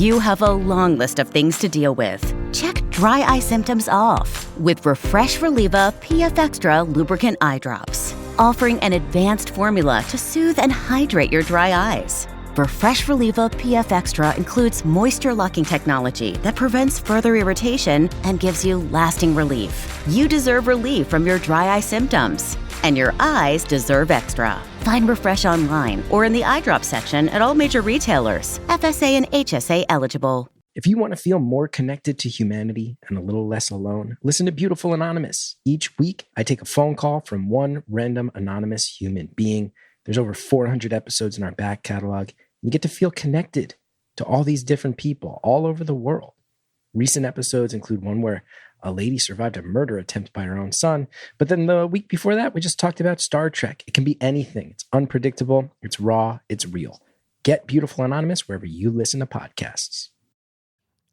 You have a long list of things to deal with. Check dry eye symptoms off with Refresh Relieva PF Extra Lubricant Eye Drops, offering an advanced formula to soothe and hydrate your dry eyes. Refresh Relieva PF Extra includes moisture-locking technology that prevents further irritation and gives you lasting relief. You deserve relief from your dry eye symptoms, and your eyes deserve extra. Find Refresh online or in the eye drop section at all major retailers. FSA and HSA eligible. If you want to feel more connected to humanity and a little less alone, listen to Beautiful Anonymous. Each week, I take a phone call from one random anonymous human being. There's over 400 episodes in our back catalog. You get to feel connected to all these different people all over the world. Recent episodes include one where a lady survived a murder attempt by her own son. But then the week before that, we just talked about Star Trek. It can be anything. It's unpredictable. It's raw. It's real. Get Beautiful Anonymous wherever you listen to podcasts.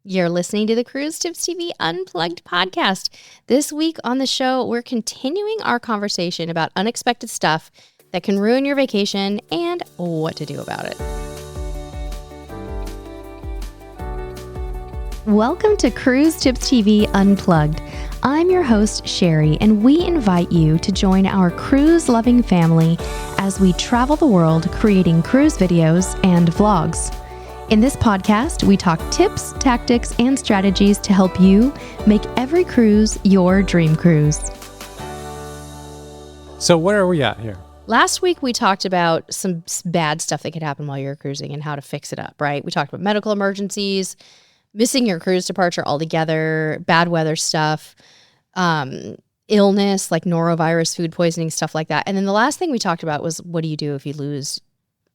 You're listening to the Cruise Tips TV Unplugged podcast. This week on the show, we're continuing our conversation about unexpected stuff that can ruin your vacation and what to do about it. Welcome to Cruise Tips TV Unplugged. I'm your host, Sherry, and we invite you to join our cruise-loving family as we travel the world creating cruise videos and vlogs. In this podcast, we talk tips, tactics, and strategies to help you make every cruise your dream cruise. So where are we at here? Last week, we talked about some bad stuff that could happen while you're cruising and how to fix it up, right? We talked about medical emergencies, missing your cruise departure altogether, bad weather stuff, illness like norovirus, food poisoning, stuff like that. And then the last thing we talked about was what do you do if you lose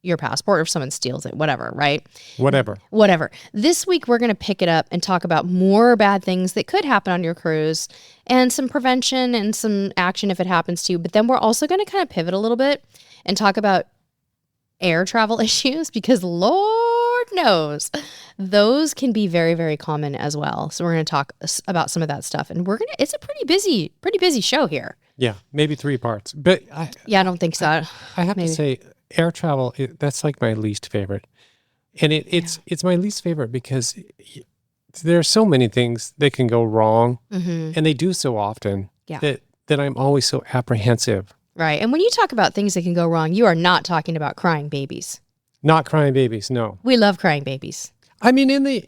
your passport or if someone steals it, whatever, right? Whatever. This week, we're going to pick it up and talk about more bad things that could happen on your cruise and some prevention and some action if it happens to you. But then we're also going to kind of pivot a little bit and talk about air travel issues because Lord knows those can be very, very common as well. So we're going to talk about some of that stuff, and it's a pretty busy show here. Yeah, maybe 3 parts. But I don't think so. I have to say, air travel, that's like my least favorite. And it's my least favorite because there are so many things that can go wrong, and they do so often that I'm always so apprehensive. Right. And when you talk about things that can go wrong, you are not talking about crying babies. Not crying babies, no. We love crying babies. I mean, in the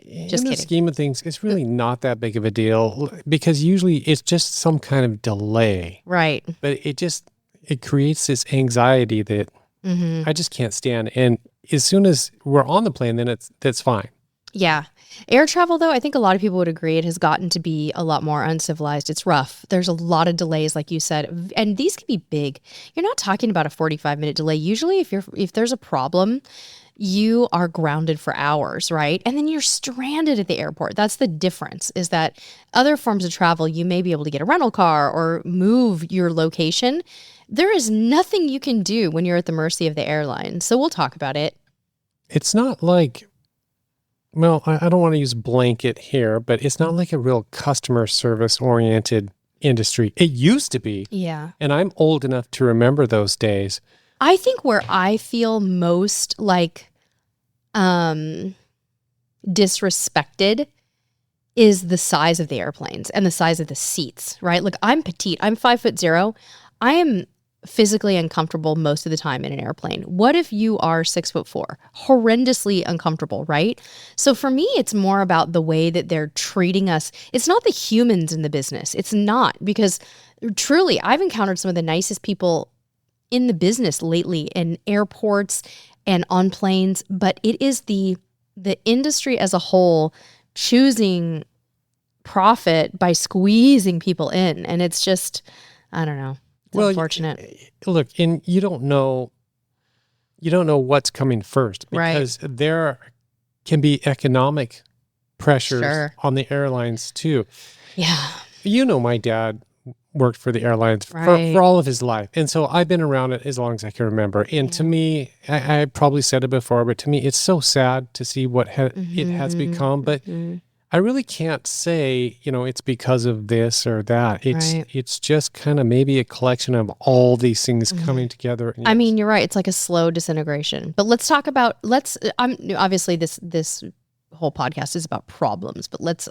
scheme of things, it's really not that big of a deal because usually it's just some kind of delay. Right. But it creates this anxiety that I just can't stand. And as soon as we're on the plane, then that's fine. Yeah. Air travel, though, I think a lot of people would agree it has gotten to be a lot more uncivilized. It's rough. There's a lot of delays, like you said, and these can be big. You're not talking about a 45-minute delay. Usually, if there's a problem, you are grounded for hours, right? And then you're stranded at the airport. That's the difference, is that other forms of travel, you may be able to get a rental car or move your location. There is nothing you can do when you're at the mercy of the airline. So we'll talk about it. It's not like... Well, I don't want to use blanket here, but it's not like a real customer service oriented industry. It used to be. Yeah. And I'm old enough to remember those days. I think where I feel most like disrespected is the size of the airplanes and the size of the seats, right? Like I'm petite. I'm 5'0". I am physically uncomfortable most of the time in an airplane. What if you are 6'4"? Horrendously uncomfortable, right? So for me, it's more about the way that they're treating us. It's not the humans in the business. It's not, because truly, I've encountered some of the nicest people in the business lately in airports and on planes, but it is the industry as a whole choosing profit by squeezing people in. And it's just, I don't know. Unfortunate. Look, and you don't know what's coming first, because there can be economic pressures on the airlines too. Yeah. My dad worked for the airlines for all of his life. And so I've been around it as long as I can remember. And to me, I probably said it before, but to me, it's so sad to see what it has become. But I really can't say, it's because of this or that. It's just kind of maybe a collection of all these things coming together. I mean, you're right. It's like a slow disintegration. But let's talk about, obviously this whole podcast is about problems, but let's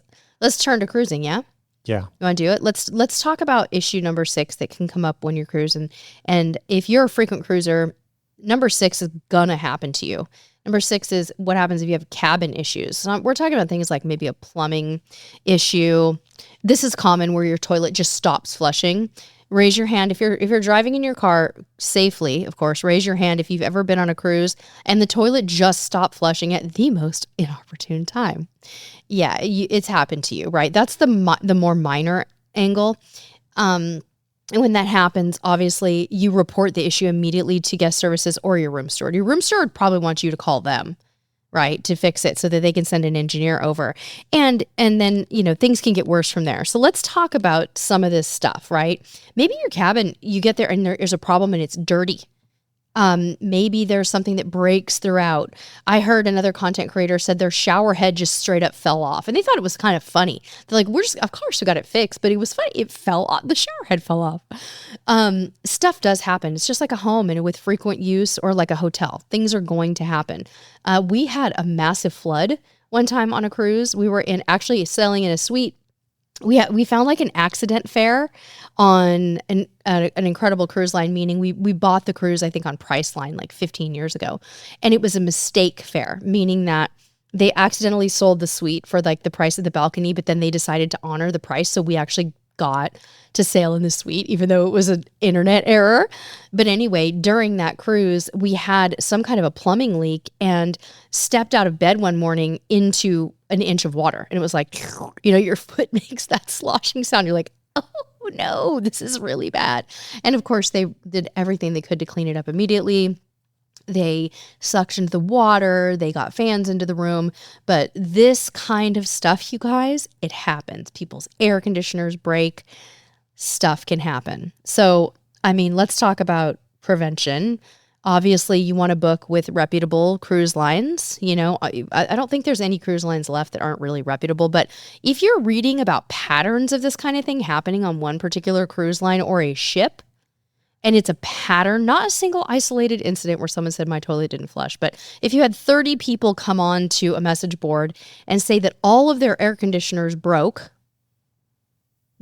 turn to cruising. Yeah. Yeah. You want to do it? Let's talk about issue number 6 that can come up when you're cruising. And if you're a frequent cruiser, number 6 is gonna happen to you. Number 6 is what happens if you have cabin issues. So we're talking about things like maybe a plumbing issue. This is common where your toilet just stops flushing. Raise your hand if you're driving in your car safely, of course. Raise your hand if you've ever been on a cruise and the toilet just stopped flushing at the most inopportune time. Yeah, it's happened to you, right? That's the more minor angle. And when that happens, obviously, you report the issue immediately to guest services or your room steward. Your room steward probably wants you to call them, right, to fix it so that they can send an engineer over. And then, things can get worse from there. So let's talk about some of this stuff, right? Maybe your cabin, you get there and there's a problem and it's dirty. Maybe there's something that breaks throughout. I heard another content creator said their shower head just straight up fell off, and they thought it was kind of funny. They're like, of course we got it fixed, but it was funny. It fell off. The shower head fell off. Stuff does happen. It's just like a home and with frequent use or like a hotel. Things are going to happen. We had a massive flood one time on a cruise. We were actually sailing in a suite. We found like an accident fare on an incredible cruise line, meaning we bought the cruise, I think, on Priceline like 15 years ago. And it was a mistake fare, meaning that they accidentally sold the suite for like the price of the balcony, but then they decided to honor the price. So we actually got to sail in the suite, even though it was an internet error. But anyway, during that cruise, we had some kind of a plumbing leak and stepped out of bed one morning into an inch of water. And it was like, your foot makes that sloshing sound. You're like, oh no, this is really bad. And of course, they did everything they could to clean it up immediately. They suctioned the water. They got fans into the room. But this kind of stuff, you guys, it happens. People's air conditioners break. Stuff can happen. So, let's talk about prevention. Obviously, you want to book with reputable cruise lines. I don't think there's any cruise lines left that aren't really reputable. But if you're reading about patterns of this kind of thing happening on one particular cruise line or a ship, and it's a pattern, not a single isolated incident where someone said my toilet didn't flush. But if you had 30 people come on to a message board and say that all of their air conditioners broke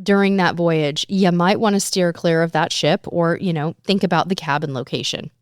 during that voyage, you might want to steer clear of that ship or, think about the cabin location.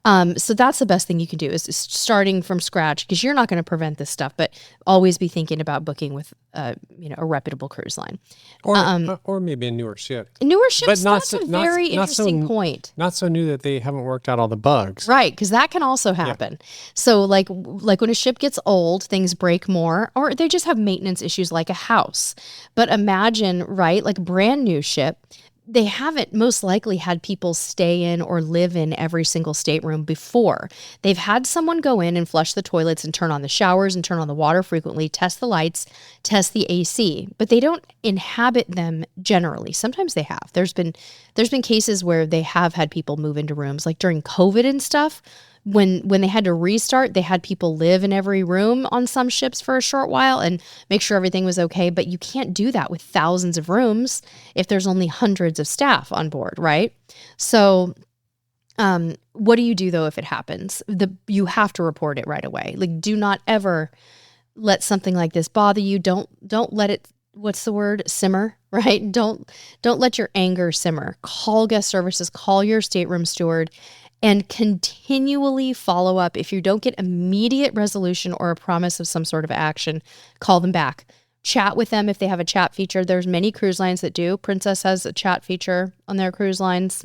So that's the best thing you can do is starting from scratch, because you're not going to prevent this stuff, but always be thinking about booking with, a reputable cruise line. Or maybe a newer ship. Newer ships, that's a very interesting point. Not so new that they haven't worked out all the bugs. Right, because that can also happen. Yeah. So like when a ship gets old, things break more, or they just have maintenance issues like a house. But imagine, right, like a brand new ship, they haven't most likely had people stay in or live in every single stateroom before. They've had someone go in and flush the toilets and turn on the showers and turn on the water frequently, test the lights, test the AC, but they don't inhabit them generally. Sometimes they have. There's been cases where they have had people move into rooms, like during COVID and stuff. When they had to restart, they had people live in every room on some ships for a short while and make sure everything was okay. But you can't do that with thousands of rooms if there's only hundreds of staff on board, right? So what do you do, though, if it happens? You have to report it right away. Like, do not ever let something like this bother you. Don't let it, what's the word, simmer, right? Don't let your anger simmer. Call guest services, call your stateroom steward, and continually follow up. If you don't get immediate resolution or a promise of some sort of action, call them back. Chat with them if they have a chat feature. There's many cruise lines that do. Princess has a chat feature on their cruise lines.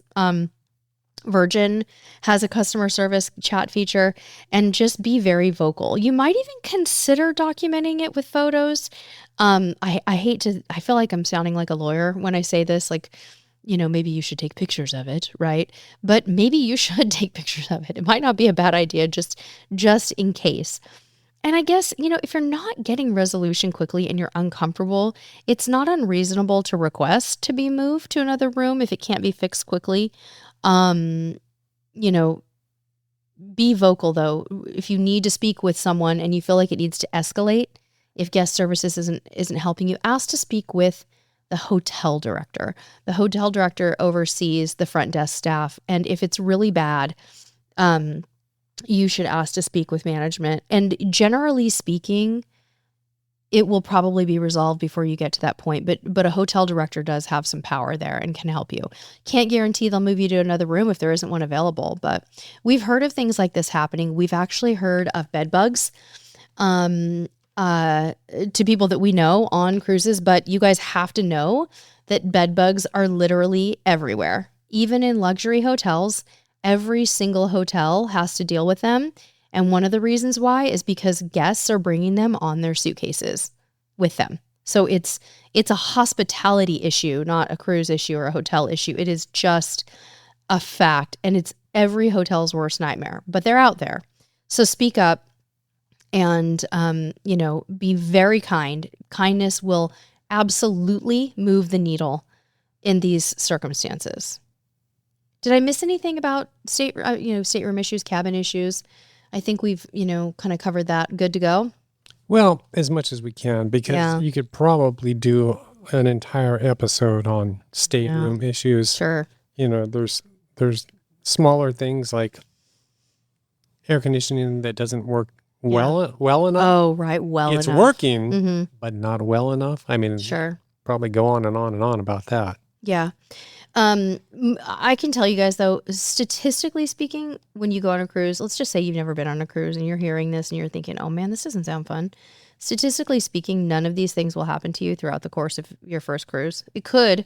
Virgin has a customer service chat feature, and just be very vocal. You might even consider documenting it with photos. I feel like I'm sounding like a lawyer when I say this, like, maybe you should take pictures of it, right? But maybe you should take pictures of it. It might not be a bad idea, just in case. And I guess, if you're not getting resolution quickly and you're uncomfortable, it's not unreasonable to request to be moved to another room if it can't be fixed quickly. Be vocal, though. If you need to speak with someone and you feel like it needs to escalate, if guest services isn't helping you, ask to speak with the hotel director. The hotel director oversees the front desk staff. And if it's really bad, you should ask to speak with management. And generally speaking, it will probably be resolved before you get to that point. But a hotel director does have some power there and can help you. Can't guarantee they'll move you to another room if there isn't one available. But we've heard of things like this happening. We've actually heard of bed bugs to people that we know on cruises. But you guys have to know that bed bugs are literally everywhere. Even in luxury hotels, every single hotel has to deal with them. And one of the reasons why is because guests are bringing them on their suitcases with them. So it's a hospitality issue, not a cruise issue or a hotel issue. It is just a fact. And it's every hotel's worst nightmare, but they're out there. So speak up and, be very kind. Kindness will absolutely move the needle in these circumstances. Did I miss anything about stateroom issues, cabin issues? I think we've, kind of covered that. Good to go? Well, as much as we can, because you could probably do an entire episode on stateroom issues. Sure. There's smaller things like air conditioning that doesn't work well enough. Oh, right. It's enough. It's working, but not well enough. I mean, sure. Probably go on and on and on about that. Yeah. I can tell you guys though, statistically speaking, when you go on a cruise, let's just say you've never been on a cruise and you're hearing this and you're thinking, oh man, this doesn't sound fun. Statistically speaking, none of these things will happen to you throughout the course of your first cruise. It could.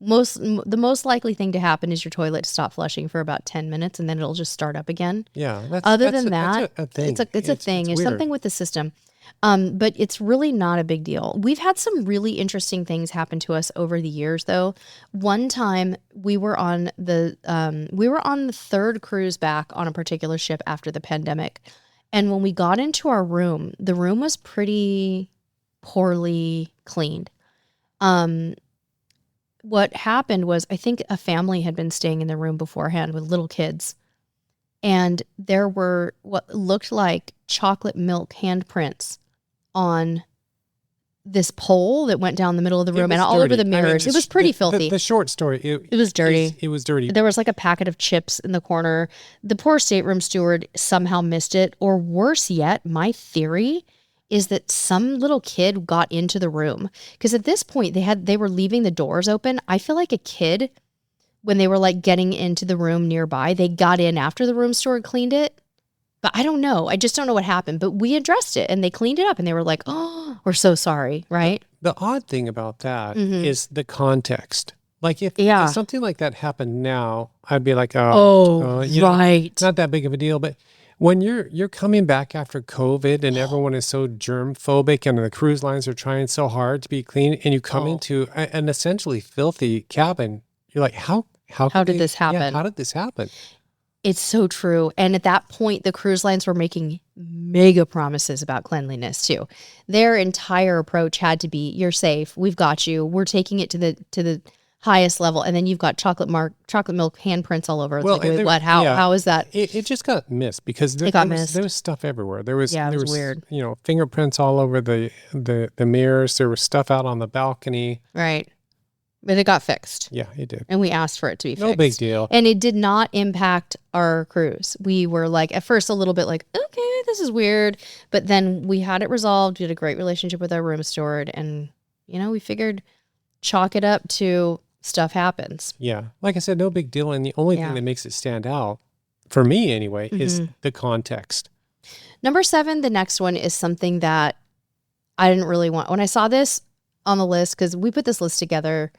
The most likely thing to happen is your toilet to stop flushing for about 10 minutes and then it'll just start up again. Yeah. That's a thing. It's a thing. It's something with the system. But it's really not a big deal. We've had some really interesting things happen to us over the years, though. One time we were on the third cruise back on a particular ship after the pandemic, and when we got into our room, the room was pretty poorly cleaned. What happened was, I think a family had been staying in the room beforehand with little kids. And there were what looked like chocolate milk handprints on this pole that went down the middle of the room and all over the mirrors. It was pretty filthy. The short story. It was dirty. It was dirty. There was like a packet of chips in the corner. The poor stateroom steward somehow missed it. Or worse yet, my theory is that some little kid got into the room. Because at this point, they were leaving the doors open. I feel like a kid, when they were like getting into the room nearby, they got in after the room steward cleaned it. But I don't know. I just don't know what happened. But we addressed it and they cleaned it up and they were like, oh, we're so sorry, right? The odd thing about that is the context. Like if something like that happened now, I'd be like, right. Not that big of a deal. But when you're coming back after COVID and everyone is so germ phobic and the cruise lines are trying so hard to be clean and you come into an essentially filthy cabin, you're like, how did this happen? Yeah, how did this happen? It's so true. And at that point, the cruise lines were making mega promises about cleanliness too. Their entire approach had to be, you're safe, we've got you, we're taking it to the highest level. And then you've got chocolate milk handprints all over. It's like, wait, what? How is that? It just got missed because there was stuff everywhere. There was weird. Fingerprints all over the mirrors. There was stuff out on the balcony. Right. But it got fixed. Yeah, it did. And we asked for it to be fixed. No big deal. And it did not impact our cruise. We were like, at first, a little bit like, okay, this is weird. But then we had it resolved. We had a great relationship with our room steward. And, we figured chalk it up to stuff happens. Yeah. Like I said, no big deal. And the only thing that makes it stand out, for me anyway, is the context. Number 7, the next one is something that I didn't really want. When I saw this on the list, because we put this list together,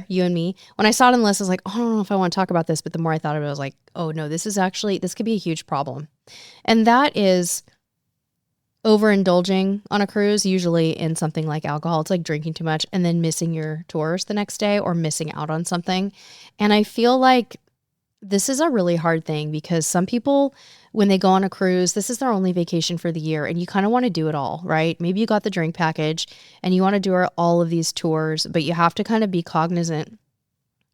you and me. When I saw it on the list, I was like, oh, I don't know if I want to talk about this. But the more I thought of it, I was like, oh no, this could be a huge problem. And that is overindulging on a cruise, usually in something like alcohol. It's like drinking too much and then missing your tours the next day or missing out on something. And I feel like this is a really hard thing because some people, when they go on a cruise, this is their only vacation for the year and you kind of want to do it all, right? Maybe you got the drink package and you want to do all of these tours, but you have to kind of be cognizant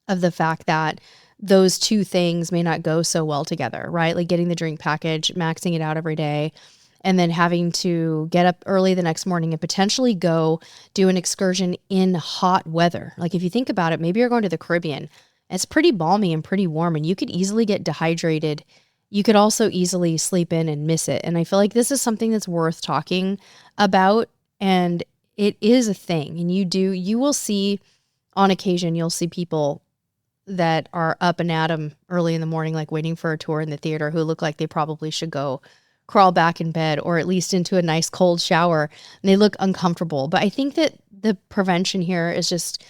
of the fact that those two things may not go so well together, right? Like getting the drink package, maxing it out every day, and then having to get up early the next morning and potentially go do an excursion in hot weather. Like if you think about it, maybe you're going to the Caribbean. It's pretty balmy and pretty warm and you could easily get dehydrated you could also easily sleep in and miss it. And I feel like this is something that's worth talking about. And it is a thing. And you will see on occasion, you'll see people that are up and at 'em early in the morning, like waiting for a tour in the theater, who look like they probably should go crawl back in bed or at least into a nice cold shower. And they look uncomfortable. But I think that the prevention here is just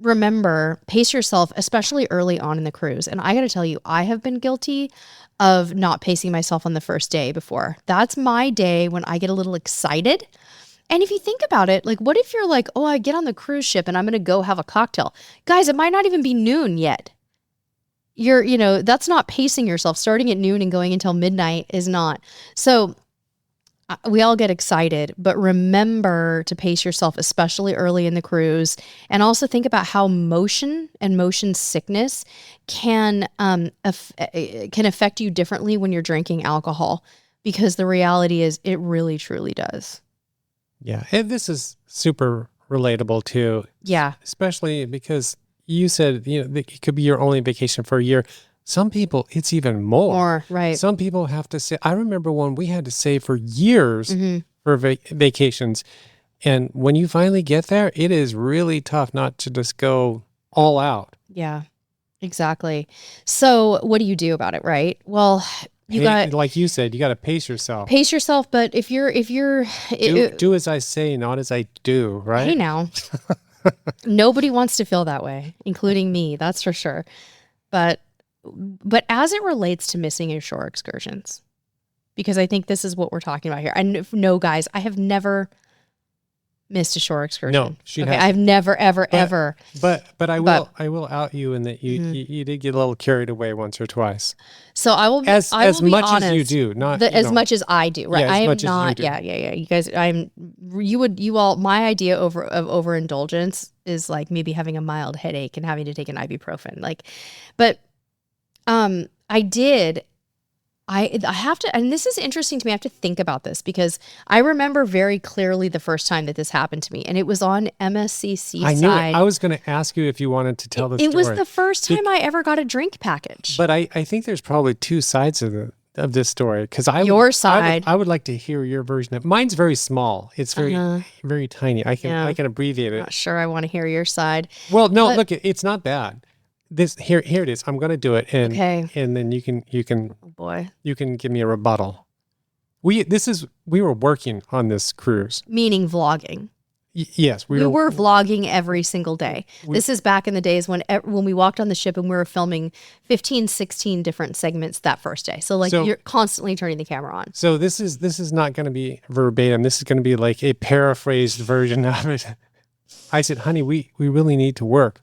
remember, pace yourself, especially early on in the cruise. And I got to tell you, I have been guilty of not pacing myself on the first day before. That's my day when I get a little excited. And if you think about it, like, what if you're like, oh, I get on the cruise ship and I'm going to go have a cocktail. Guys, it might not even be noon yet. That's not pacing yourself. Starting at noon and going until midnight is not. So we all get excited, but remember to pace yourself, especially early in the cruise. And also think about how motion and motion sickness can affect you differently when you're drinking alcohol, because the reality is it really, truly does. Yeah. And this is super relatable too. Yeah. Especially because you said, it could be your only vacation for a year. Some people, it's even more. Right. Some people have to say, I remember when we had to save for years for vacations. And when you finally get there, it is really tough not to just go all out. Yeah, exactly. So what do you do about it, right? Well, like you said, you got to pace yourself. Pace yourself, but if you're do as I say, not as I do, right? Hey now. Nobody wants to feel that way, including me, that's for sure. But as it relates to missing your shore excursions, because I think this is what we're talking about here. And no, guys, I have never missed a shore excursion. No, she hasn't. I've never, ever. But I will out you in that you did get a little carried away once or twice. So I will be as much honest, as you do, not as much as I do, right? Yeah, I am much not. As you do. Yeah. You guys, my idea of overindulgence is like maybe having a mild headache and having to take an ibuprofen, but I have to, and this is interesting to me. I have to think about this because I remember very clearly the first time that this happened to me, and it was on MSCC I side. knew it. I was going to ask you if you wanted to tell the story. It was the first time I ever got a drink package. But I think there's probably two sides of this story, because your side. I would like to hear your version of. Mine's very small. It's very tiny. I can abbreviate it. Not sure I want to hear your side. Well, no, look, it's not bad. Here it is. I'm going to do it, and then you can. Oh boy, you can give me a rebuttal. We were working on this cruise, meaning vlogging. Yes, we were vlogging every single day. This is back in the days when we walked on the ship and we were filming 15, 16 different segments that first day. So you're constantly turning the camera on. So this is not going to be verbatim. This is going to be like a paraphrased version of it. I said, honey, we really need to work.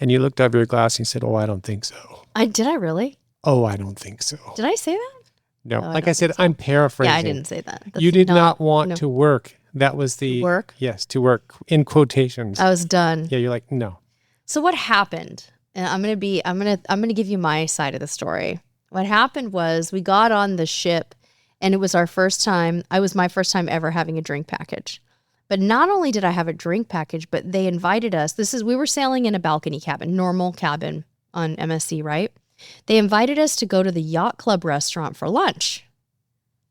And you looked up your glass and you said, oh, I don't think so. Did I really? Oh, I don't think so. Did I say that? No. Like I said, I'm paraphrasing. Yeah, I didn't say that. You did not want to work. That was the work? Yes, to work in quotations. I was done. Yeah, you're like, no. So what happened? And I'm gonna give you my side of the story. What happened was we got on the ship and it was our first time. It was my first time ever having a drink package. But not only did I have a drink package, but they invited us. We were sailing in a balcony cabin, normal cabin on MSC, right? They invited us to go to the yacht club restaurant for lunch.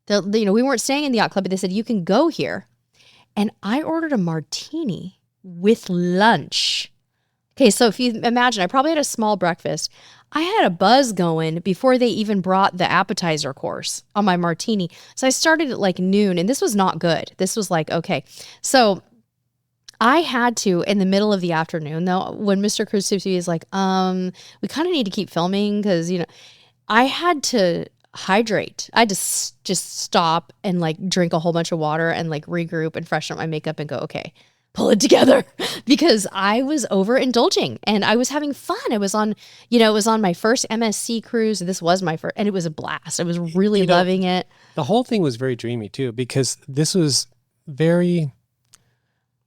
We weren't staying in the yacht club, but they said, you can go here. And I ordered a martini with lunch. Okay, so if you imagine, I probably had a small breakfast. I had a buzz going before they even brought the appetizer course on my martini. So I started at like noon, and this was not good. This was like, okay. So I had to, in the middle of the afternoon, though, when Mr. CruiseTipsTV is like, we kind of need to keep filming because, I had to hydrate. I had to just stop and like drink a whole bunch of water and like regroup and freshen up my makeup and go, okay, pull it together, because I was overindulging and I was having fun. I was on, it was on my first MSC cruise. This was my first, and it was a blast. I was really loving it. The whole thing was very dreamy too, because this was very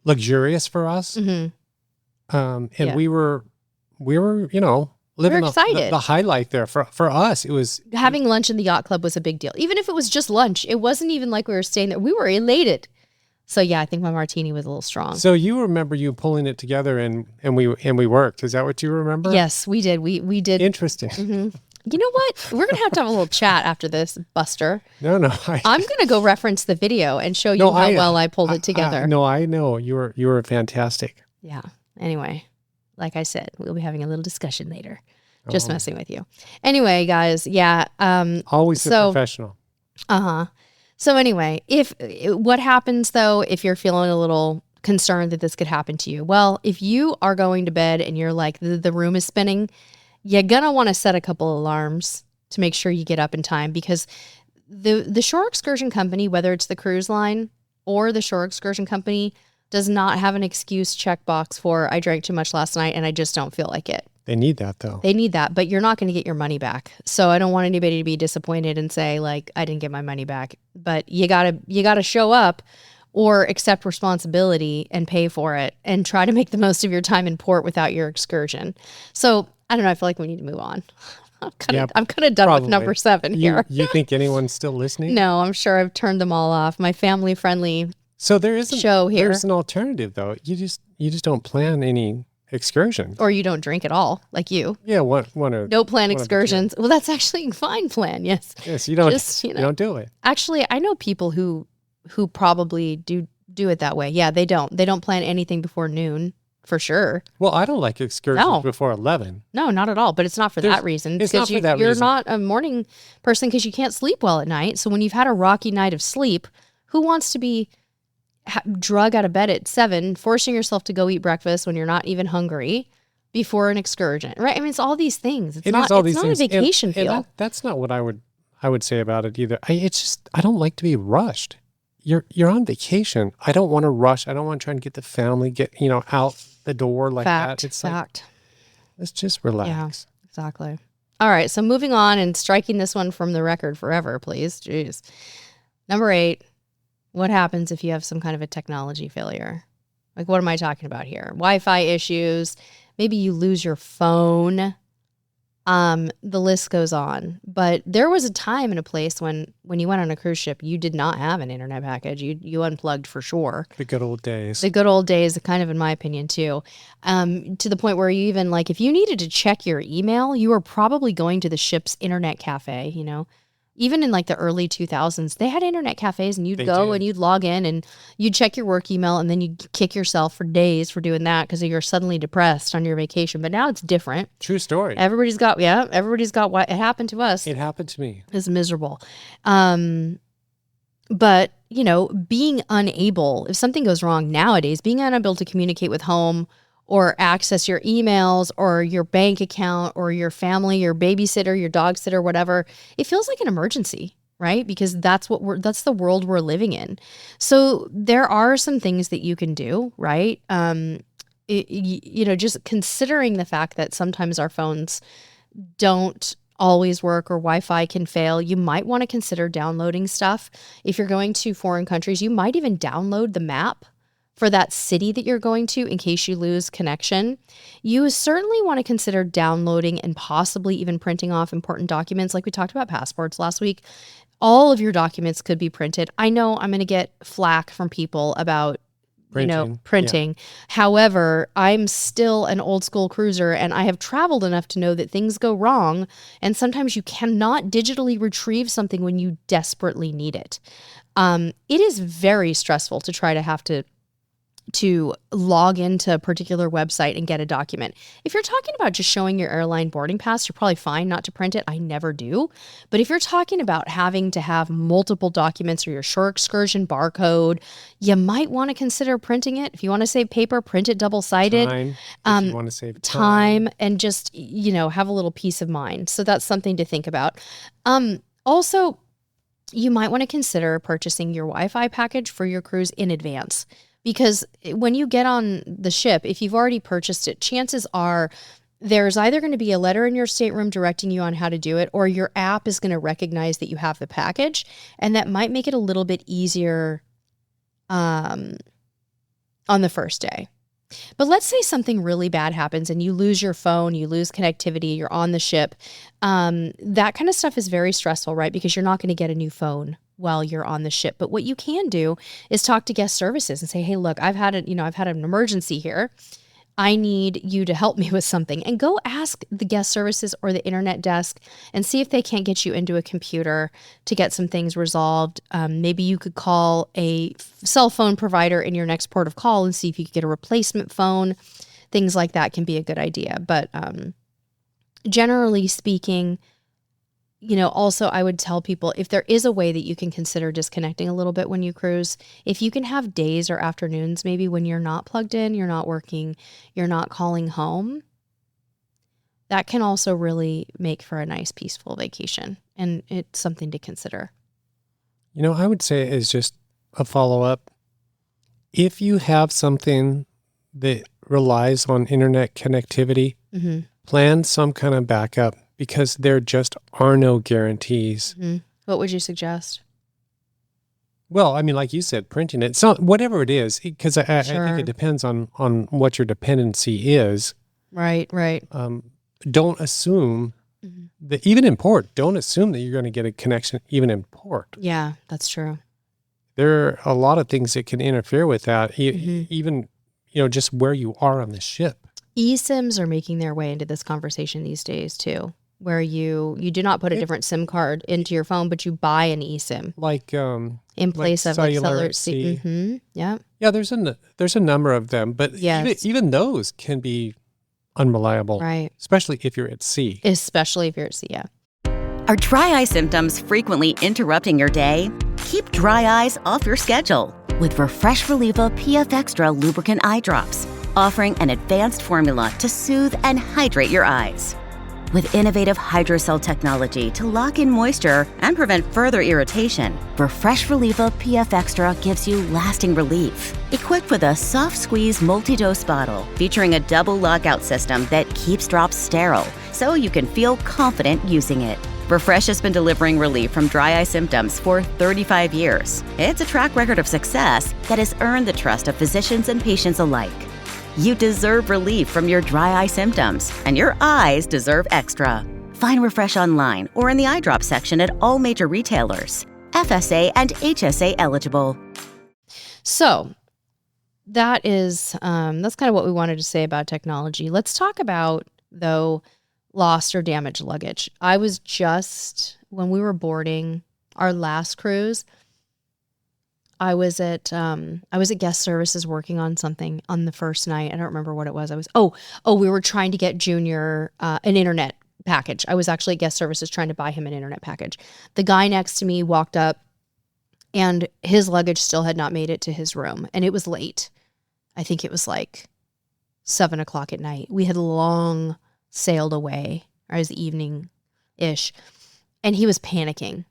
luxurious for us. Mm-hmm. And we were, living the highlight there for us. It was having lunch in the yacht club was a big deal. Even if it was just lunch, it wasn't even like we were staying there. We were elated. So yeah, I think my martini was a little strong. So you remember you pulling it together and we worked. Is that what you remember? Yes, we did. We did. Interesting. Mm-hmm. You know what? We're going to have a little chat after this, Buster. No. I'm going to go reference the video and show you how well I pulled it together. No, I know. You were fantastic. Yeah. Anyway, like I said, we'll be having a little discussion later. Just messing with you. Anyway, guys, yeah. Always a professional. So anyway, what happens though if you're feeling a little concerned that this could happen to you? Well, if you are going to bed and you're like the room is spinning, you're gonna want to set a couple alarms to make sure you get up in time, because the shore excursion company, whether it's the cruise line or the shore excursion company, does not have an excuse checkbox for I drank too much last night and I just don't feel like it. They need that though. They need that, but you're not going to get your money back. So I don't want anybody to be disappointed and say like, I didn't get my money back, but you gotta show up or accept responsibility and pay for it and try to make the most of your time in port without your excursion. So I don't know. I feel like we need to move on. I'm kind of done with number 7 here. You think anyone's still listening? No, I'm sure I've turned them all off. My family friendly So there is show here. There's an alternative though. You just don't plan any excursions. Or you don't drink at all, like you. Yeah, one no plan excursions. Well, that's actually a fine plan. Yes. Yes, you don't. You don't do it. Actually, I know people who probably do it that way. Yeah, they don't. They don't plan anything before noon. For sure. Well, I don't like excursions before 11. No, not at all. But it's not for that reason. It's not for that reason. You're not a morning person because you can't sleep well at night. So when you've had a rocky night of sleep, who wants to be drug out of bed at 7, forcing yourself to go eat breakfast when you're not even hungry before an excursion, right? I mean, it's all these things. It's not a vacation feel. That's not what I would say about it either. It's just, I don't like to be rushed. You're on vacation. I don't want to rush. I don't want to try and get the family out the door like that. It's fact. Let's just relax. Yeah, exactly. All right. So moving on and striking this one from the record forever, please. Jeez. Number 8. What happens if you have some kind of a technology failure? Like, what am I talking about here? Wi-Fi issues. Maybe you lose your phone. The list goes on. But there was a time and a place when you went on a cruise ship, you did not have an internet package. You unplugged for sure. The good old days. The good old days, kind of in my opinion too. To the point where you even, like, if you needed to check your email, you were probably going to the ship's internet cafe, Even in like the early 2000s, they had internet cafes and you'd go and you'd log in and you'd check your work email and then you'd kick yourself for days for doing that because you're suddenly depressed on your vacation. But now it's different. True story. Everybody's got what it happened to us. It happened to me. It's miserable. But, being unable, if something goes wrong nowadays, being unable to communicate with home or access your emails or your bank account or your family, your babysitter, your dog sitter, whatever, it feels like an emergency, right? Because that's the world we're living in. So there are some things that you can do, right? Just considering the fact that sometimes our phones don't always work or Wi-Fi can fail, you might want to consider downloading stuff. If you're going to foreign countries, you might even download the map for that city that you're going to in case you lose connection. You certainly want to consider downloading and possibly even printing off important documents. Like we talked about passports last week. All of your documents could be printed. I know I'm going to get flack from people about printing. Yeah. However, I'm still an old school cruiser and I have traveled enough to know that things go wrong. And sometimes you cannot digitally retrieve something when you desperately need it. It is very stressful to try to have to log into a particular website and get a document. If you're talking about just showing your airline boarding pass, you're probably fine not to print it. I never do. But if you're talking about having to have multiple documents or your shore excursion barcode, you might want to consider printing it. If you want to save paper, print it double-sided. If you want to save time and just, have a little peace of mind. So that's something to think about. Also, you might want to consider purchasing your Wi-Fi package for your cruise in advance. Because when you get on the ship, if you've already purchased it, chances are there's either going to be a letter in your stateroom directing you on how to do it, or your app is going to recognize that you have the package, and that might make it a little bit easier on the first day. But let's say something really bad happens and you lose your phone, you lose connectivity, you're on the ship. That kind of stuff is very stressful, right? Because you're not going to get a new phone while you're on the ship. But what you can do is talk to guest services and say, hey, look, I've had an emergency here. I need you to help me with something. And go ask the guest services or the internet desk and see if they can't get you into a computer to get some things resolved. Maybe you could call a cell phone provider in your next port of call and see if you could get a replacement phone. Things like that can be a good idea. But generally speaking, also I would tell people, if there is a way that you can consider disconnecting a little bit when you cruise, if you can have days or afternoons, maybe when you're not plugged in, you're not working, you're not calling home, that can also really make for a nice, peaceful vacation. And it's something to consider. I would say is just a follow-up. If you have something that relies on internet connectivity, plan some kind of backup, because there just are no guarantees. What would you suggest? Well, I mean, like you said, printing it. So whatever it is, because I think it depends on what your dependency is. Right. Don't assume that, even in port, don't assume that you're going to get a connection even in port. Yeah, that's true. There are a lot of things that can interfere with that, even, just where you are on the ship. eSIMs are making their way into this conversation these days too, where you do not put a different SIM card into your phone, but you buy an eSIM. Like in place of cellular C. Yeah. Yeah, there's a number of them, but even those can be unreliable. Right. Especially if you're at sea. Yeah. Are dry eye symptoms frequently interrupting your day? Keep dry eyes off your schedule with Refresh Reliever PF Extra Lubricant Eye Drops, offering an advanced formula to soothe and hydrate your eyes. With innovative hydrocell technology to lock in moisture and prevent further irritation, Refresh Reliever PF Extra gives you lasting relief. Equipped with a soft squeeze multi-dose bottle featuring a double lockout system that keeps drops sterile, so you can feel confident using it. Refresh has been delivering relief from dry eye symptoms for 35 years. It's a track record of success that has earned the trust of physicians and patients alike. You deserve relief from your dry eye symptoms, and your eyes deserve extra. Find Refresh online or in the eye drop section at all major retailers. FSA and HSA eligible. So that is that's kind of what we wanted to say about technology. Let's talk about, though, lost or damaged luggage. I was just, when we were boarding our last cruise, I was at guest services working on something on the first night. I don't remember what it was. We were trying to get Junior an internet package. I was actually at guest services trying to buy him an internet package. The guy next to me walked up and his luggage still had not made it to his room, and it was late. I think it was like 7:00 at night. We had long sailed away, or it was evening-ish, and he was panicking.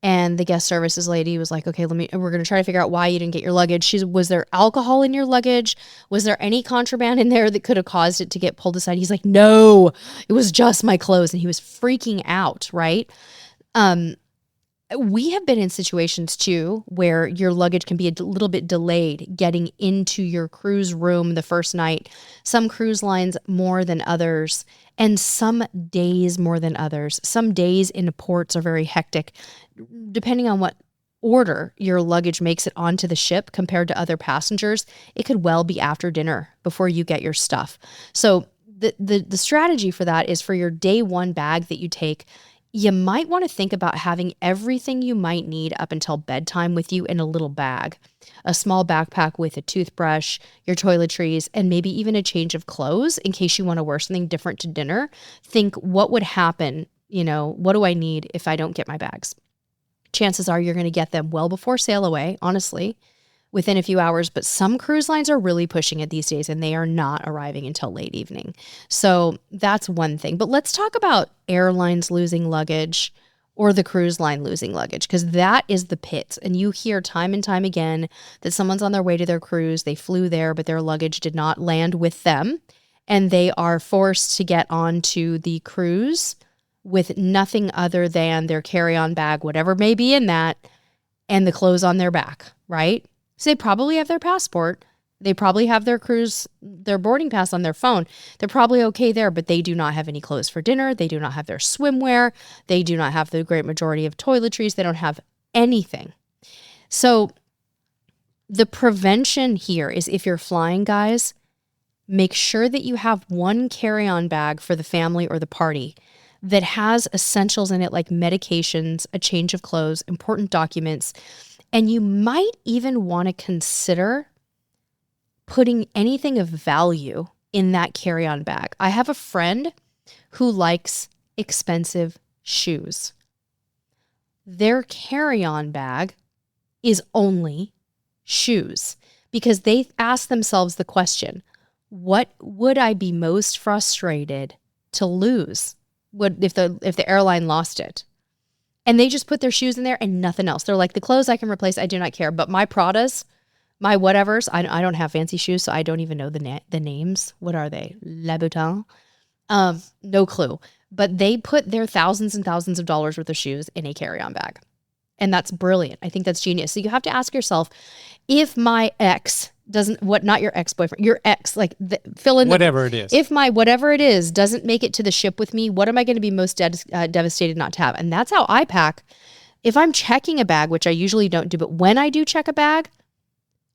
And the guest services lady was like, okay, we're going to try to figure out why you didn't get your luggage. Was there alcohol in your luggage? Was there any contraband in there that could have caused it to get pulled aside? He's like, no, it was just my clothes. And he was freaking out, right? We have been in situations too where your luggage can be a little bit delayed getting into your cruise room the first night. Some cruise lines more than others, and some days more than others. Some days in the ports are very hectic, depending on what order your luggage makes it onto the ship compared to other passengers. It could well be after dinner before you get your stuff. So the strategy for that is, for your day one bag that you take, you might want to think about having everything you might need up until bedtime with you in a little bag. A small backpack with a toothbrush, your toiletries, and maybe even a change of clothes in case you want to wear something different to dinner. Think, what would happen? What do I need if I don't get my bags? Chances are you're going to get them well before sail away, honestly, within a few hours. But some cruise lines are really pushing it these days, and they are not arriving until late evening. So that's one thing. But let's talk about airlines losing luggage, or the cruise line losing luggage, because that is the pits. And you hear time and time again that someone's on their way to their cruise, they flew there, but their luggage did not land with them, and they are forced to get onto the cruise with nothing other than their carry-on bag, whatever may be in that, and the clothes on their back, right? So they probably have their passport. They probably have their boarding pass on their phone. They're probably okay there, but they do not have any clothes for dinner. They do not have their swimwear. They do not have the great majority of toiletries. They don't have anything. So the prevention here is, if you're flying, guys, make sure that you have one carry-on bag for the family or the party that has essentials in it like medications, a change of clothes, important documents, and you might even want to consider putting anything of value in that carry-on bag. I have a friend who likes expensive shoes. Their carry-on bag is only shoes because they ask themselves the question, what would I be most frustrated to lose if the airline lost it? And they just put their shoes in there and nothing else. They're like, the clothes I can replace, I do not care. But my Pradas, my whatevers, I don't have fancy shoes, so I don't even know the names. What are they? Louboutin? No clue. But they put their thousands and thousands of dollars worth of shoes in a carry-on bag. And that's brilliant. I think that's genius. So you have to ask yourself, if my ex doesn't, not your ex-boyfriend, your ex, like fill in whatever it is. If my whatever it is doesn't make it to the ship with me, what am I going to be most devastated not to have? And that's how I pack. If I'm checking a bag, which I usually don't do, but when I do check a bag,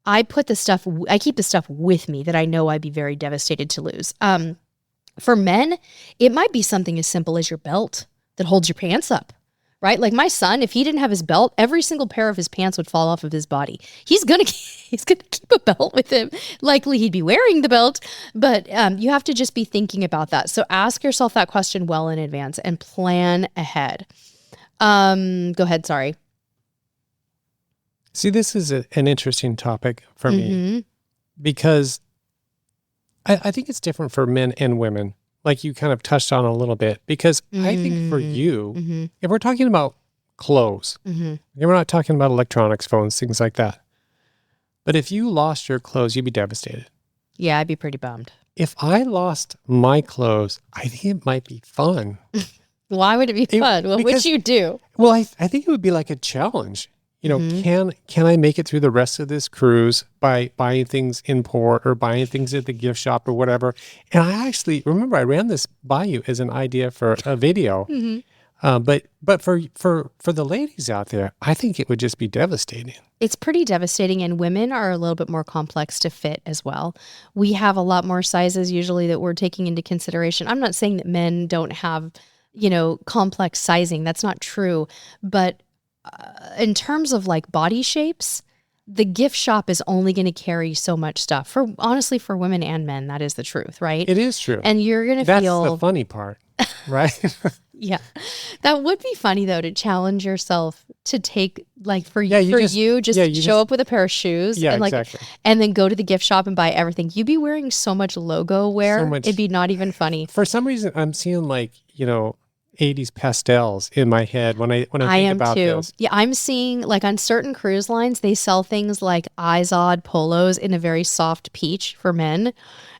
I keep the stuff with me that I know I'd be very devastated to lose. For men, it might be something as simple as your belt that holds your pants up. Right? Like my son, if he didn't have his belt, every single pair of his pants would fall off of his body. He's gonna keep a belt with him. Likely he'd be wearing the belt, but you have to just be thinking about that. So ask yourself that question well in advance and plan ahead. Go ahead, sorry. See, this is an interesting topic for me because I think it's different for men and women. Like you kind of touched on a little bit, because I think for you, if we're talking about clothes, and we're not talking about electronics, phones, things like that. But if you lost your clothes, you'd be devastated. Yeah, I'd be pretty bummed. If I lost my clothes, I think it might be fun. Why would it be fun? What would you do? Well, I think it would be like a challenge. You know, can I make it through the rest of this cruise by buying things in port or buying things at the gift shop or whatever? And I actually remember I ran this by you as an idea for a video. But for the ladies out there, I think it would just be devastating. It's pretty devastating, and women are a little bit more complex to fit as well. We have a lot more sizes usually that we're taking into consideration. I'm not saying that men don't have, complex sizing. That's not true. But in terms of like body shapes, the gift shop is only going to carry so much stuff. Honestly, for women and men, that is the truth, right? It is true. And you're going to feel... That's the funny part, right? Yeah. That would be funny, though, to challenge yourself to take, like, show up with a pair of shoes exactly. And then go to the gift shop and buy everything. You'd be wearing so much logo wear, it'd be not even funny. For some reason, I'm seeing, 80s pastels in my head when I think about this. Yeah, I'm seeing, like, on certain cruise lines, they sell things like Izod polos in a very soft peach for men,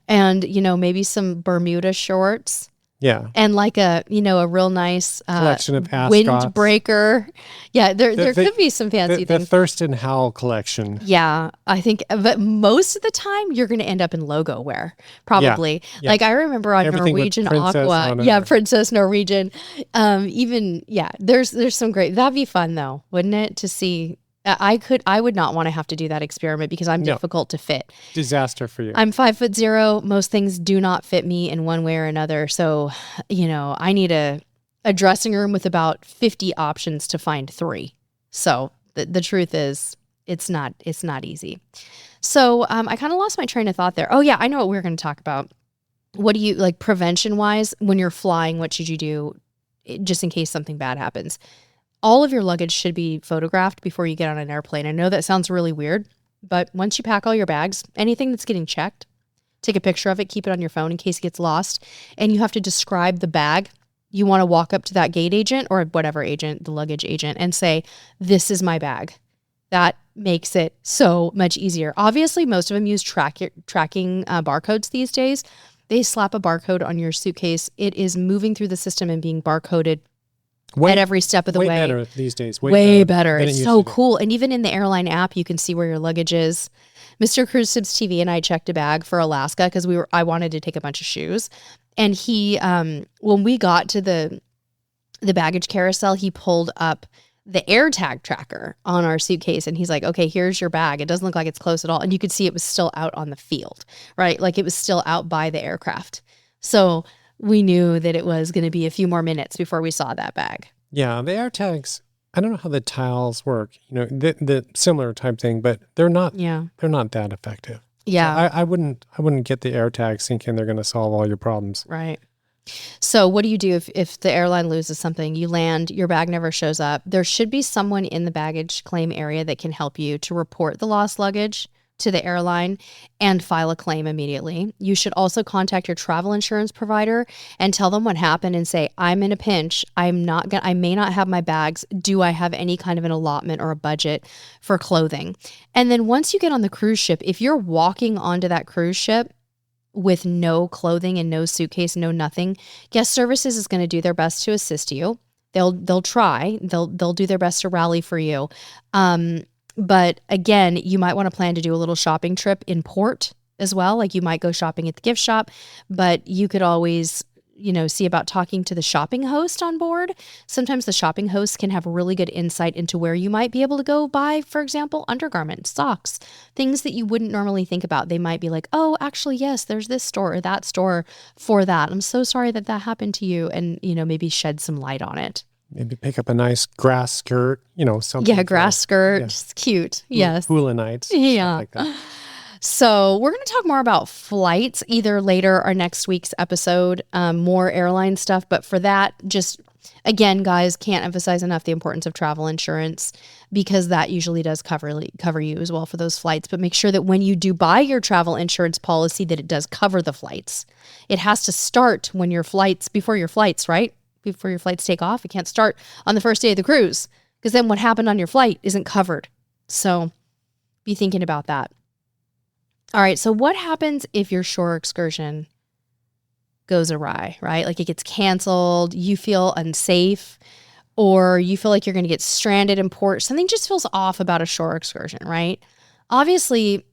and maybe some Bermuda shorts. Yeah. And like a real nice collection of ascots. Windbreaker. Yeah, there could be some fancy things. The Thurston Howell collection. Yeah, I think, but most of the time you're going to end up in logo wear, probably. Yeah. Like I remember on everything Norwegian Aqua. Princess Norwegian. There's some great, that'd be fun though, wouldn't it? To see. I would not want to have to do that experiment because I'm difficult to fit. Disaster for you. I'm 5'0". Most things do not fit me in one way or another. So, I need a dressing room with about 50 options to find 3. So the truth is it's not easy. So I kind of lost my train of thought there. Oh yeah, I know what we're going to talk about. What do you, like, prevention wise, when you're flying, what should you do just in case something bad happens? All of your luggage should be photographed before you get on an airplane. I know that sounds really weird, but once you pack all your bags, anything that's getting checked, take a picture of it, keep it on your phone in case it gets lost, and you have to describe the bag. You want to walk up to that gate agent or whatever agent, the luggage agent, and say, this is my bag. That makes it so much easier. Obviously, most of them use tracking barcodes these days. They slap a barcode on your suitcase. It is moving through the system and being barcoded at every step of the way. Way better these days. Way better. It's so cool. And even in the airline app, you can see where your luggage is. Mr. CruiseTipsTV and I checked a bag for Alaska because I wanted to take a bunch of shoes. And he, when we got to the baggage carousel, he pulled up the AirTag tracker on our suitcase, and he's like, okay, here's your bag. It doesn't look like it's close at all. And you could see it was still out on the field, right? Like it was still out by the aircraft. So we knew that it was going to be a few more minutes before we saw that bag. Yeah, the AirTags, I don't know how the tiles work, the similar type thing, but they're not that effective. Yeah. So I wouldn't get the AirTags thinking they're going to solve all your problems. Right. So what do you do if the airline loses something? You land, your bag never shows up. There should be someone in the baggage claim area that can help you to report the lost luggage to the airline and file a claim immediately. You should also contact your travel insurance provider and tell them what happened and say, I'm in a pinch. I may not have my bags. Do I have any kind of an allotment or a budget for clothing? And then once you get on the cruise ship, if you're walking onto that cruise ship with no clothing and no suitcase, no nothing, guest services is going to do their best to assist you. They'll try. They'll do their best to rally for you. But again, you might want to plan to do a little shopping trip in port as well. Like you might go shopping at the gift shop, but you could always, see about talking to the shopping host on board. Sometimes the shopping host can have really good insight into where you might be able to go buy, for example, undergarments, socks, things that you wouldn't normally think about. They might be like, oh, actually, yes, there's this store or that store for that. I'm so sorry that happened to you. And, maybe shed some light on it. Maybe pick up a nice grass skirt, something. Yeah, grass skirt. It's cute. Yes. Hula nights. Yeah. Like that. So we're going to talk more about flights either later or next week's episode, more airline stuff. But for that, just again, guys, can't emphasize enough the importance of travel insurance because that usually does cover you as well for those flights. But make sure that when you do buy your travel insurance policy that it does cover the flights. It has to start before your flights, right? Before your flights take off. It can't start on the first day of the cruise because then what happened on your flight isn't covered. So be thinking about that. All right. So what happens if your shore excursion goes awry, right? Like it gets canceled, you feel unsafe, or you feel like you're going to get stranded in port. Something just feels off about a shore excursion, right? Obviously,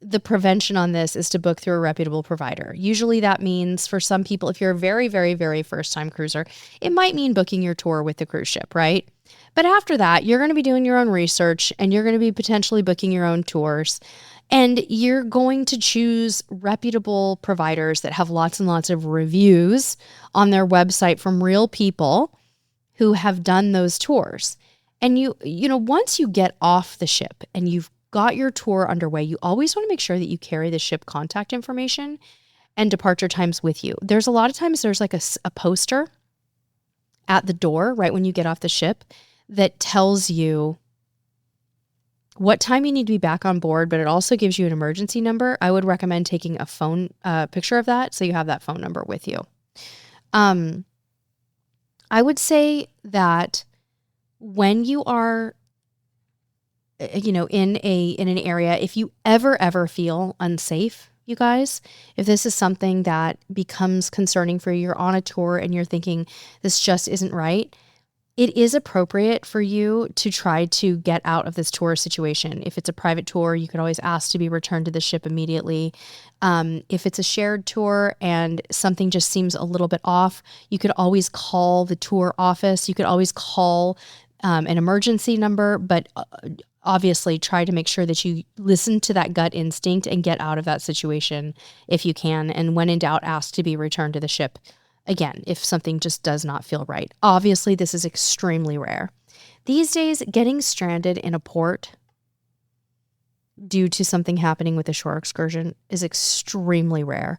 the prevention on this is to book through a reputable provider. Usually that means for some people, if you're a very, very, very first time cruiser, it might mean booking your tour with the cruise ship, right? But after that, you're going to be doing your own research and you're going to be potentially booking your own tours. And you're going to choose reputable providers that have lots and lots of reviews on their website from real people who have done those tours. And once you get off the ship and you've got your tour underway, you always want to make sure that you carry the ship contact information and departure times with you. There's a lot of times there's like a poster at the door right when you get off the ship that tells you what time you need to be back on board, but it also gives you an emergency number. I would recommend taking a phone picture of that so you have that phone number with you. I would say that when you are in an area, if you ever feel unsafe, you guys, if this is something that becomes concerning for you, you're on a tour and you're thinking this just isn't right, it is appropriate for you to try to get out of this tour situation. If it's a private tour, you could always ask to be returned to the ship immediately. If it's a shared tour and something just seems a little bit off, you could always call the tour office. You could always call an emergency number, but obviously try to make sure that you listen to that gut instinct and get out of that situation if you can. And when in doubt, ask to be returned to the ship. Again, if something just does not feel right. Obviously, this is extremely rare. These days, getting stranded in a port due to something happening with a shore excursion is extremely rare.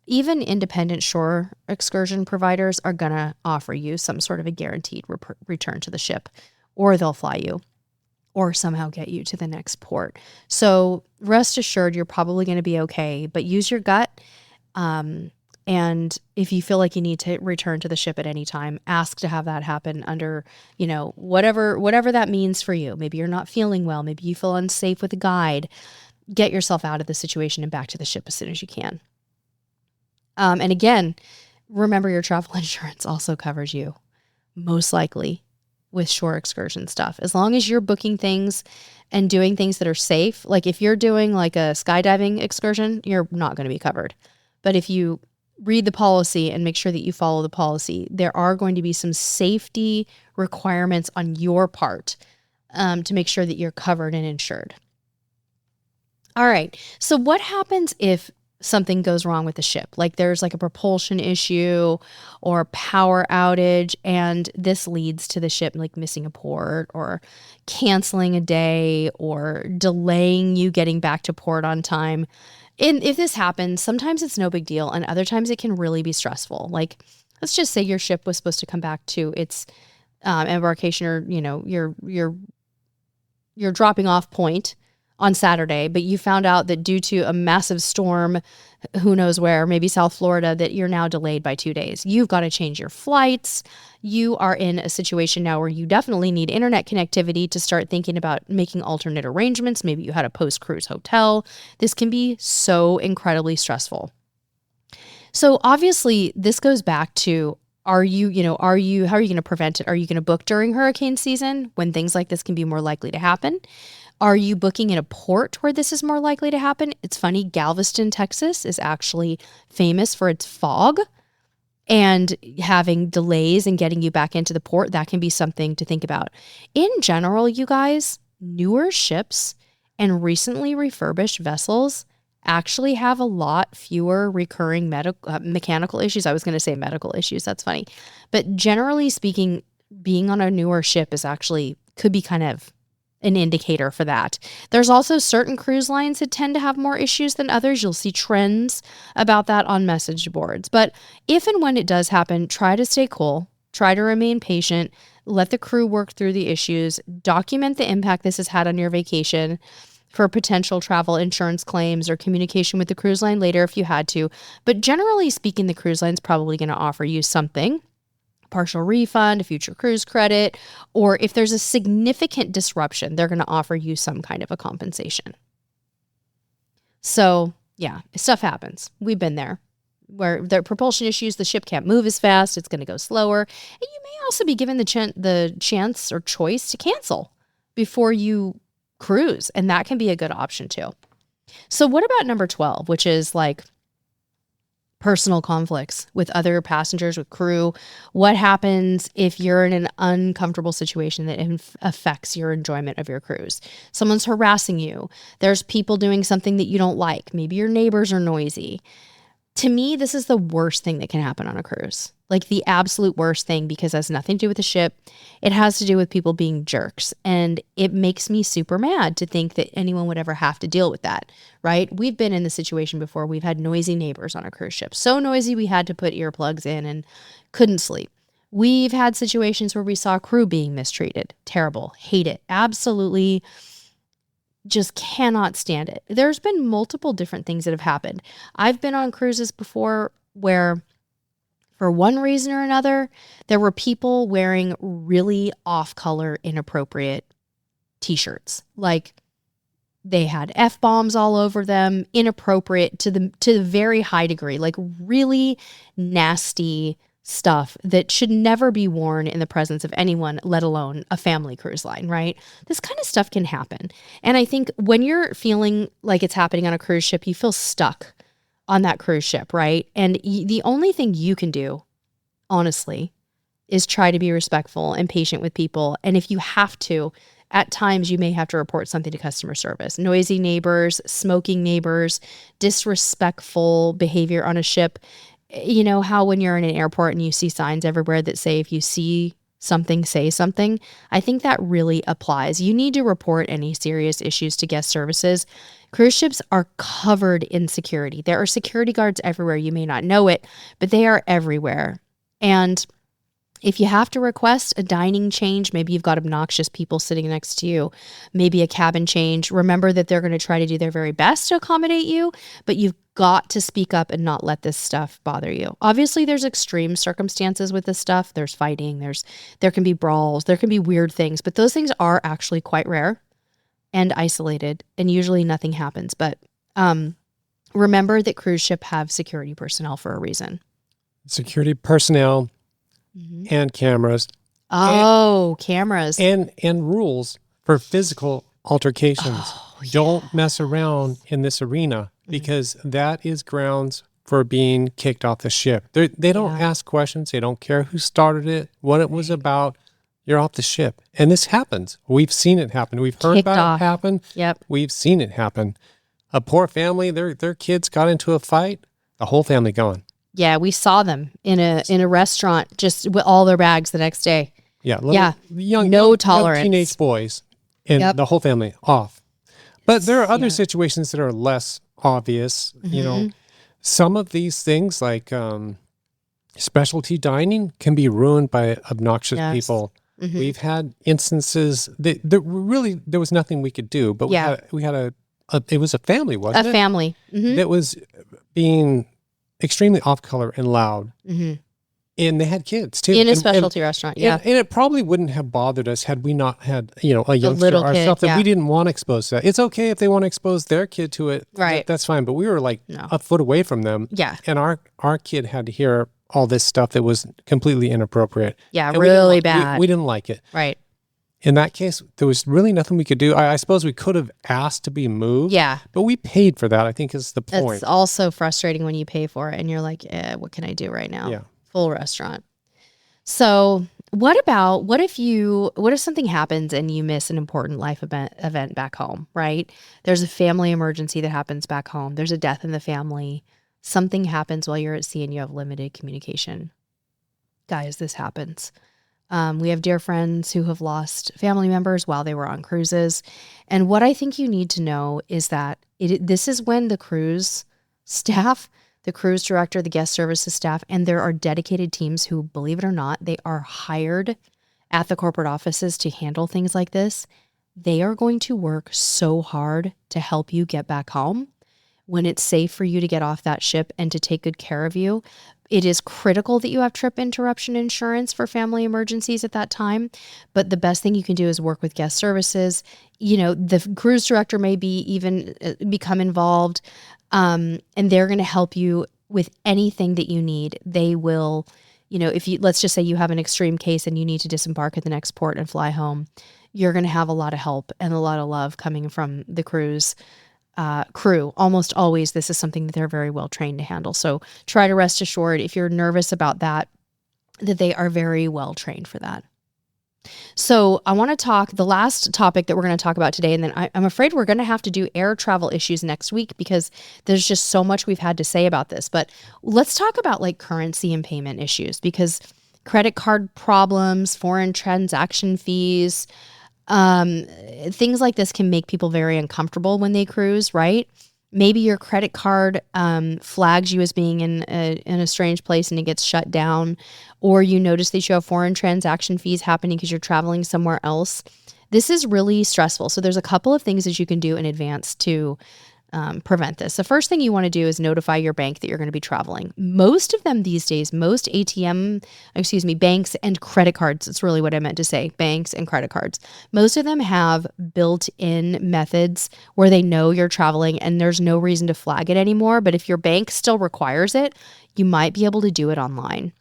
Even independent shore excursion providers are going to offer you some sort of a guaranteed return to the ship, or they'll fly you or somehow get you to the next port. So rest assured, you're probably going to be okay, but use your gut. And if you feel like you need to return to the ship at any time, ask to have that happen under, whatever that means for you. Maybe you're not feeling well. Maybe you feel unsafe with a guide. Get yourself out of the situation and back to the ship as soon as you can. And again, remember your travel insurance also covers you, most likely, with shore excursion stuff. As long as you're booking things and doing things that are safe, like if you're doing like a skydiving excursion, you're not going to be covered. But if you read the policy and make sure that you follow the policy. There are going to be some safety requirements on your part to make sure that you're covered and insured. All right. So what happens if something goes wrong with the ship? Like there's like a propulsion issue or power outage, and this leads to the ship like missing a port or canceling a day or delaying you getting back to port on time. And if this happens, sometimes it's no big deal, and other times it can really be stressful. Like, let's just say your ship was supposed to come back to its embarkation, or your dropping off point on Saturday, but you found out that due to a massive storm, who knows where, maybe South Florida, that you're now delayed by 2 days. You've got to change your flights. You are in a situation now where you definitely need internet connectivity to start thinking about making alternate arrangements. Maybe you had a post-cruise hotel. This can be so incredibly stressful. So obviously this goes back to, how are you going to prevent it? Are you going to book during hurricane season when things like this can be more likely to happen? Are you booking in a port where this is more likely to happen? It's funny, Galveston, Texas is actually famous for its fog, and having delays and getting you back into the port, that can be something to think about. In general, you guys, newer ships and recently refurbished vessels actually have a lot fewer recurring mechanical issues. I was going to say medical issues. That's funny. But generally speaking, being on a newer ship could be kind of an indicator for that. There's also certain cruise lines that tend to have more issues than others. You'll see trends about that on message boards. But if and when it does happen, try to stay cool, try to remain patient, let the crew work through the issues, document the impact this has had on your vacation for potential travel insurance claims or communication with the cruise line later if you had to. But generally speaking, the cruise line's probably going to offer you something. Partial refund, a future cruise credit, or if there's a significant disruption, they're going to offer you some kind of a compensation. So yeah, stuff happens. We've been there where there are propulsion issues, the ship can't move as fast, it's going to go slower. And you may also be given the chance or choice to cancel before you cruise, and that can be a good option too. So what about number 12, which is like personal conflicts with other passengers, with crew? What happens if you're in an uncomfortable situation that affects your enjoyment of your cruise? Someone's harassing you. There's people doing something that you don't like. Maybe your neighbors are noisy. To me, this is the worst thing that can happen on a cruise. Like the absolute worst thing, because it has nothing to do with the ship. It has to do with people being jerks. And it makes me super mad to think that anyone would ever have to deal with that, right? We've been in the situation before. We've had noisy neighbors on a cruise ship. So noisy we had to put earplugs in and couldn't sleep. We've had situations where we saw crew being mistreated. Terrible. Hate it. Absolutely. Just cannot stand it. There's been multiple different things that have happened. I've been on cruises before where, for one reason or another, there were people wearing really off-color, inappropriate t-shirts. Like they had F-bombs all over them, inappropriate to the very high degree, like really nasty stuff that should never be worn in the presence of anyone, let alone a family cruise line, right? This kind of stuff can happen. And I think when you're feeling like it's happening on a cruise ship, you feel stuck on that cruise ship, right? And the only thing you can do, honestly, is try to be respectful and patient with people. And if you have to, at times you may have to report something to customer service. Noisy neighbors, smoking neighbors, disrespectful behavior on a ship. You know how when you're in an airport and you see signs everywhere that say, if you see something, say something? I think that really applies. You need to report any serious issues to guest services. Cruise ships are covered in security. There are security guards everywhere. You may not know it, but they are everywhere. And if you have to request a dining change, maybe you've got obnoxious people sitting next to you, maybe a cabin change, remember that they're going to try to do their very best to accommodate you, but you've got to speak up and not let this stuff bother you. Obviously, there's extreme circumstances with this stuff. There's fighting, there can be brawls, there can be weird things, but those things are actually quite rare and isolated, and usually nothing happens. But remember that cruise ship have security personnel for a reason. Security personnel. Mm-hmm. And cameras. Oh, cameras. And rules for physical altercations. Oh, don't mess around in this arena, because that is grounds for being kicked off the ship. They don't Yeah. ask questions. They don't care who started it, what it was about. You're off the ship. And this happens. We've seen it happen. We've heard Kicked about off. it happen. Yep. We've seen it happen. A poor family, their kids got into a fight, the whole family gone. Yeah, we saw them in a restaurant just with all their bags the next day. Yeah. No young tolerance. teenage boys and the whole family off. But there are other situations that are less obvious. You know, some of these things like specialty dining can be ruined by obnoxious people. We've had instances that there was nothing we could do, but we had it was a family, wasn't it? A family. That was being extremely off color and loud. And they had kids too. In a specialty restaurant, yeah. And it probably wouldn't have bothered us had we not had, a youngster little kid, ourselves that we didn't want to expose to that. It's okay if they want to expose their kid to it. Right. That's fine. But we were like a foot away from them. Yeah. And our kid had to hear all this stuff that was completely inappropriate. Yeah, And really bad. We didn't like it. Right. In that case, there was really nothing we could do. I suppose we could have asked to be moved. Yeah. But we paid for that, I think is the point. It's also frustrating when you pay for it and you're like, what can I do right now? Yeah. Full restaurant. So what if something happens and you miss an important life event back home, right? There's a family emergency that happens back home. There's a death in the family. Something happens while you're at sea and you have limited communication. Guys, this happens. We have dear friends who have lost family members while they were on cruises. And what I think you need to know is that this is when the cruise staff, the cruise director, the guest services staff, and there are dedicated teams who, believe it or not, they are hired at the corporate offices to handle things like this. They are going to work so hard to help you get back home when it's safe for you to get off that ship and to take good care of you. It is critical that you have trip interruption insurance for family emergencies at that time. But the best thing you can do is work with guest services. The cruise director may even become involved, and they're going to help you with anything that you need. They will, let's just say you have an extreme case and you need to disembark at the next port and fly home, you're going to have a lot of help and a lot of love coming from the cruise crew. Almost always, this is something that they're very well trained to handle. So try to rest assured, if you're nervous about that they are very well trained for that. So I want to talk, the last topic that we're going to talk about today, and then I'm afraid we're going to have to do air travel issues next week because there's just so much we've had to say about this. But let's talk about like currency and payment issues, because credit card problems, foreign transaction fees, things like this can make people very uncomfortable when they cruise, right? Maybe your credit card flags you as being in a strange place and it gets shut down, or you notice that you have foreign transaction fees happening because you're traveling somewhere else. This is really stressful. So there's a couple of things that you can do in advance to prevent this. The first thing you want to do is notify your bank that you're going to be traveling. Most of them these days, most banks and credit cards, that's really what I meant to say, banks and credit cards. Most of them have built-in methods where they know you're traveling and there's no reason to flag it anymore. But if your bank still requires it, you might be able to do it online.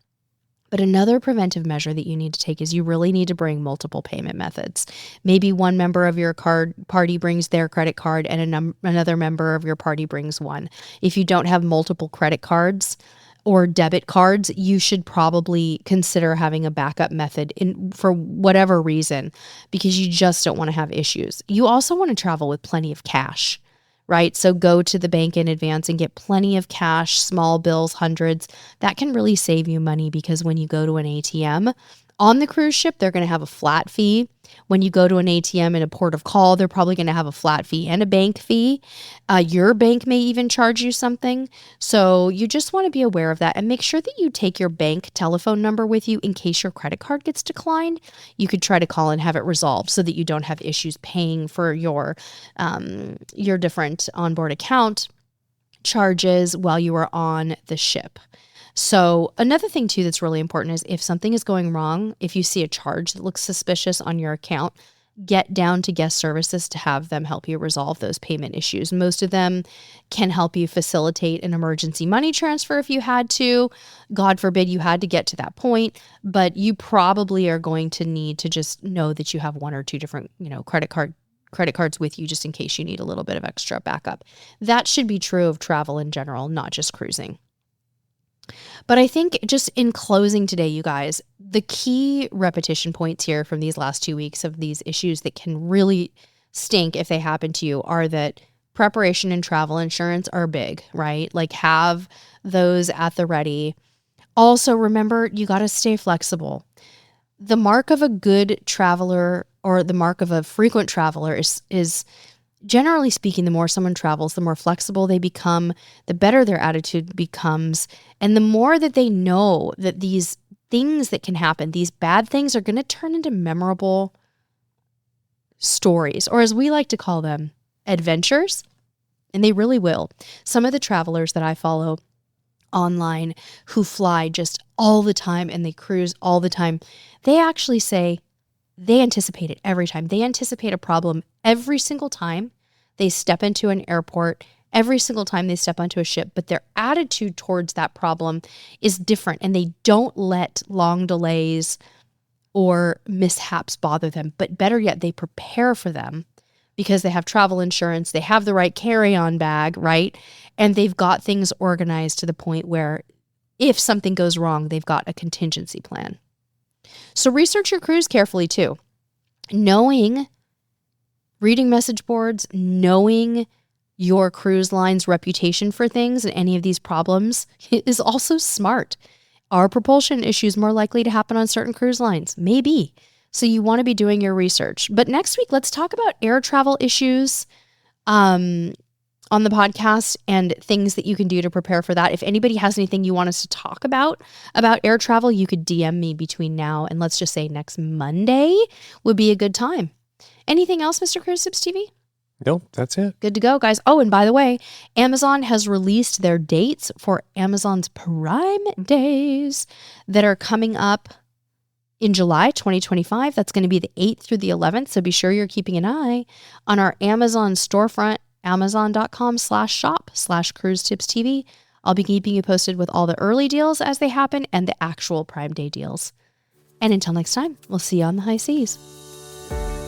But another preventive measure that you need to take is you really need to bring multiple payment methods. Maybe one member of your party brings their credit card and another member of your party brings one. If you don't have multiple credit cards or debit cards, you should probably consider having a backup method for whatever reason, because you just don't want to have issues. You also want to travel with plenty of cash, right? So go to the bank in advance and get plenty of cash, small bills, hundreds. That can really save you money, because when you go to an ATM on the cruise ship, they're going to have a flat fee. When you go to an ATM in a port of call, they're probably going to have a flat fee and a bank fee. Your bank may even charge you something. So you just want to be aware of that, and make sure that you take your bank telephone number with you in case your credit card gets declined. You could try to call and have it resolved so that you don't have issues paying for your different onboard account charges while you are on the ship. So another thing too that's really important is if something is going wrong, if you see a charge that looks suspicious on your account, get down to guest services to have them help you resolve those payment issues. Most of them can help you facilitate an emergency money transfer if you had to. God forbid you had to get to that point, but you probably are going to need to just know that you have one or two different, credit cards with you just in case you need a little bit of extra backup. That should be true of travel in general, not just cruising. But I think just in closing today, you guys, the key repetition points here from these last 2 weeks of these issues that can really stink if they happen to you are that preparation and travel insurance are big, right? Like have those at the ready. Also, remember, you got to stay flexible. The mark of a good traveler or the mark of a frequent traveler is generally speaking, the more someone travels, the more flexible they become, the better their attitude becomes, and the more that they know that these things that can happen, these bad things are going to turn into memorable stories, or as we like to call them, adventures, and they really will. Some of the travelers that I follow online who fly just all the time and they cruise all the time, they actually say they anticipate it every time. They anticipate a problem every single time they step into an airport, every single time they step onto a ship, but their attitude towards that problem is different, and they don't let long delays or mishaps bother them. But better yet, they prepare for them because they have travel insurance, they have the right carry-on bag, right? And they've got things organized to the point where if something goes wrong, they've got a contingency plan. So research your cruise carefully too. Reading message boards, knowing your cruise line's reputation for things and any of these problems is also smart. Are propulsion issues more likely to happen on certain cruise lines? Maybe. So you want to be doing your research. But next week, let's talk about air travel issues on the podcast and things that you can do to prepare for that. If anybody has anything you want us to talk about air travel, you could DM me between now and let's just say next Monday would be a good time. Anything else, Mr. CruiseTipsTV? Nope, that's it. Good to go, guys. Oh, and by the way, Amazon has released their dates for Amazon's Prime Days that are coming up in July 2025. That's going to be the 8th through the 11th. So be sure you're keeping an eye on our Amazon storefront, amazon.com/shop/CruiseTipsTV. I'll be keeping you posted with all the early deals as they happen and the actual Prime Day deals. And until next time, we'll see you on the high seas.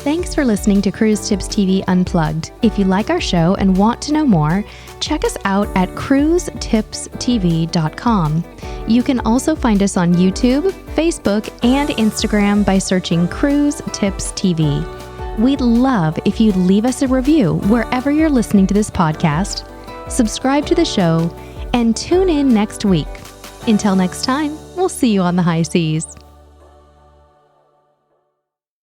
Thanks for listening to Cruise Tips TV Unplugged. If you like our show and want to know more, check us out at CruiseTipsTV.com. You can also find us on YouTube, Facebook, and Instagram by searching Cruise Tips TV. We'd love if you'd leave us a review wherever you're listening to this podcast, subscribe to the show, and tune in next week. Until next time, we'll see you on the high seas.